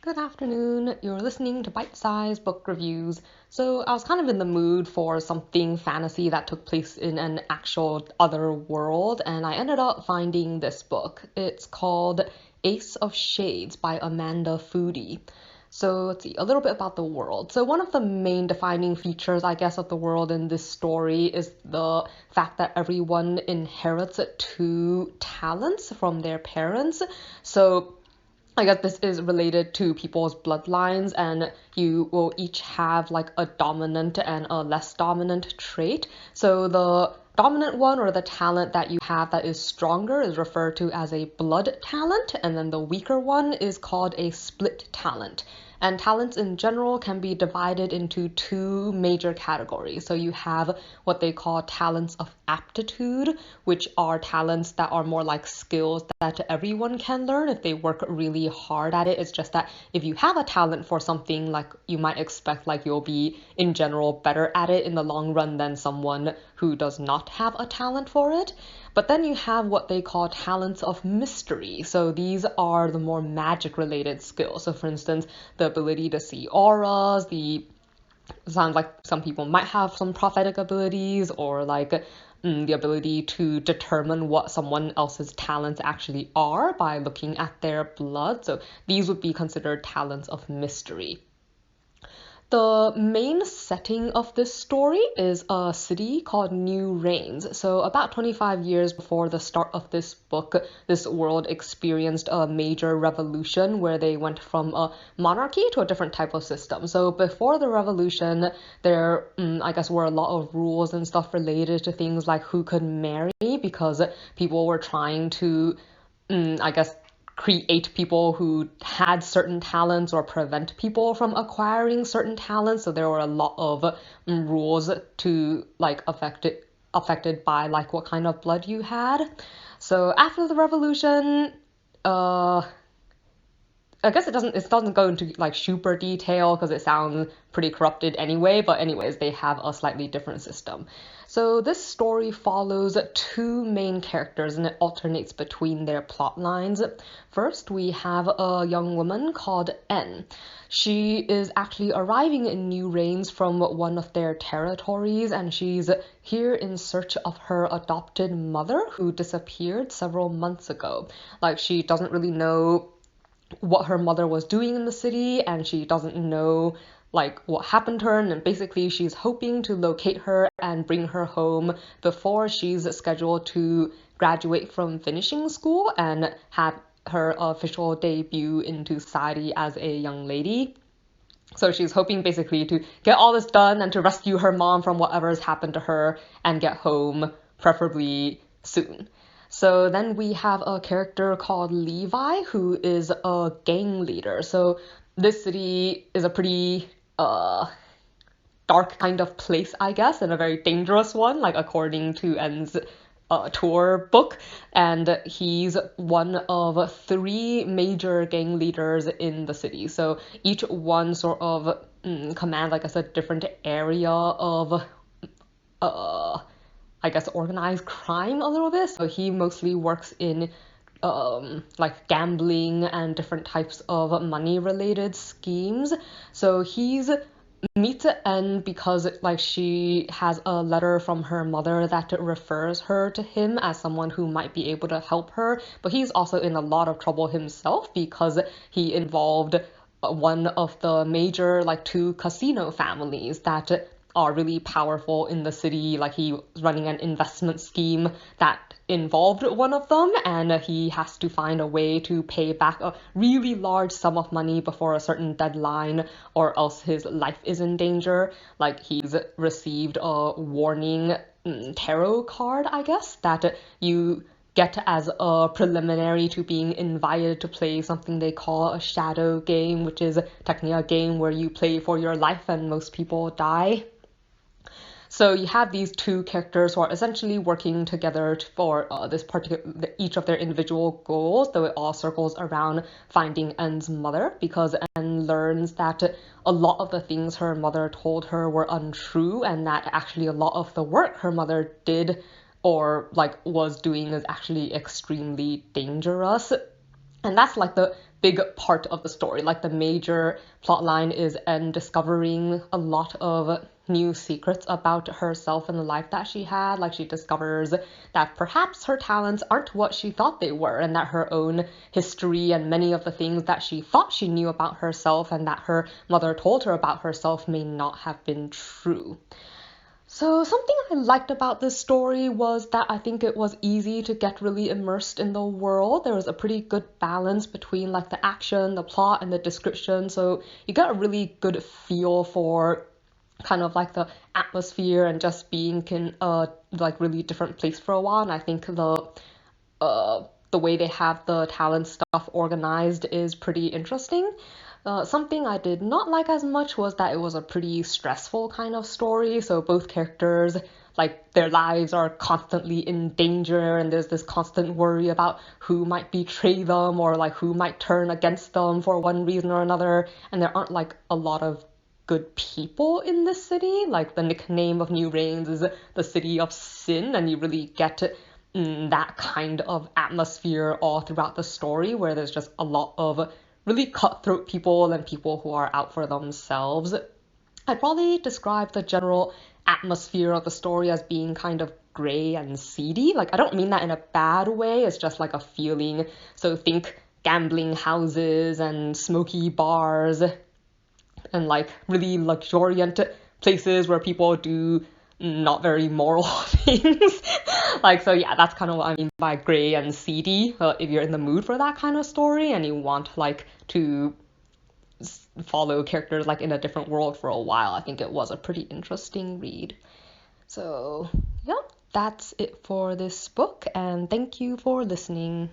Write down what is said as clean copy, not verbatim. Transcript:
Good afternoon. You're listening to Bite-Sized Book Reviews. So I was kind of in the mood for something fantasy that took place in an actual other world, and I ended up finding this book. It's called Ace of Shades by Amanda Foody. So let's see, a little bit about the world. So one of the main defining features, I guess, of the world in this story is the fact that everyone inherits two talents from their parents. So I guess this is related to people's bloodlines, and you will each have like a dominant and a less dominant trait. So the dominant one, or the talent that you have that is stronger, is referred to as a blood talent, and then the weaker one is called a split talent. And talents in general can be divided into two major categories. So you have what they call talents of aptitude, which are talents that are more like skills that everyone can learn if they work really hard at it. It's just that if you have a talent for something, like you might expect like you'll be in general better at it in the long run than someone who does not have a talent for it. But then you have what they call talents of mystery. So these are the more magic related skills. So for instance, the ability to see auras, sounds like some people might have some prophetic abilities, or like the ability to determine what someone else's talents actually are by looking at their blood. So these would be considered talents of mystery. The main setting of this story is a city called New Reigns. So about 25 years before the start of this book, this world experienced a major revolution where they went from a monarchy to a different type of system. So before the revolution, there, I guess, were a lot of rules and stuff related to things like who could marry, because people were trying to, I guess, create people who had certain talents or prevent people from acquiring certain talents. So there were a lot of rules to like affected by like what kind of blood you had. So after the revolution, I guess it doesn't go into like super detail because it sounds pretty corrupted anyway, but anyways, they have a slightly different system. So this story follows two main characters and it alternates between their plot lines. First, we have a young woman called N. She is actually arriving in New Reigns from one of their territories, and she's here in search of her adopted mother who disappeared several months ago. Like, she doesn't really know what her mother was doing in the city, and she doesn't know like what happened to her, and basically she's hoping to locate her and bring her home before she's scheduled to graduate from finishing school and have her official debut into society as a young lady. So she's hoping basically to get all this done and to rescue her mom from whatever has happened to her and get home preferably soon. So then we have a character called Levi, who is a gang leader. So this city is a pretty dark kind of place, I guess, and a very dangerous one, like according to N's tour book. And he's one of three major gang leaders in the city. So each one sort of commands, like I said, different area of I guess, organized crime a little bit. So he mostly works in like gambling and different types of money related schemes. So he's meets an end because like she has a letter from her mother that refers her to him as someone who might be able to help her. But he's also in a lot of trouble himself because he involved one of the major like two casino families that are really powerful in the city. Like, he was running an investment scheme that involved one of them, and he has to find a way to pay back a really large sum of money before a certain deadline, or else his life is in danger. Like, he's received a warning tarot card, I guess, that you get as a preliminary to being invited to play something they call a shadow game, which is technically a game where you play for your life and most people die. So you have these two characters who are essentially working together for this particular, each of their individual goals, though it all circles around finding N's mother, because N learns that a lot of the things her mother told her were untrue, and that actually a lot of the work her mother did or like was doing is actually extremely dangerous. And that's like the big part of the story. Like the major plot line is N discovering a lot of new secrets about herself and the life that she had. Like she discovers that perhaps her talents aren't what she thought they were, and that her own history and many of the things that she thought she knew about herself and that her mother told her about herself may not have been true. So something I liked about this story was that I think it was easy to get really immersed in the world. There was a pretty good balance between like the action, the plot, and the description. So you got a really good feel for kind of like the atmosphere and just being in a like really different place for a while. And I think the way they have the talent stuff organized is pretty interesting. Something I did not like as much was that it was a pretty stressful kind of story. So both characters, like their lives are constantly in danger, and there's this constant worry about who might betray them or like who might turn against them for one reason or another. And there aren't like a lot of good people in this city. Like the nickname of New Reigns is the City of Sin, and you really get that kind of atmosphere all throughout the story, where there's just a lot of really cutthroat people and people who are out for themselves. I'd probably describe the general atmosphere of the story as being kind of gray and seedy. Like, I don't mean that in a bad way, it's just like a feeling. So think gambling houses and smoky bars and like really luxuriant places where people do not very moral things. Like, so yeah, that's kind of what I mean by gray and seedy. If you're in the mood for that kind of story and you want like to follow characters like in a different world for a while, I think it was a pretty interesting read. So yeah, that's it for this book, and thank you for listening.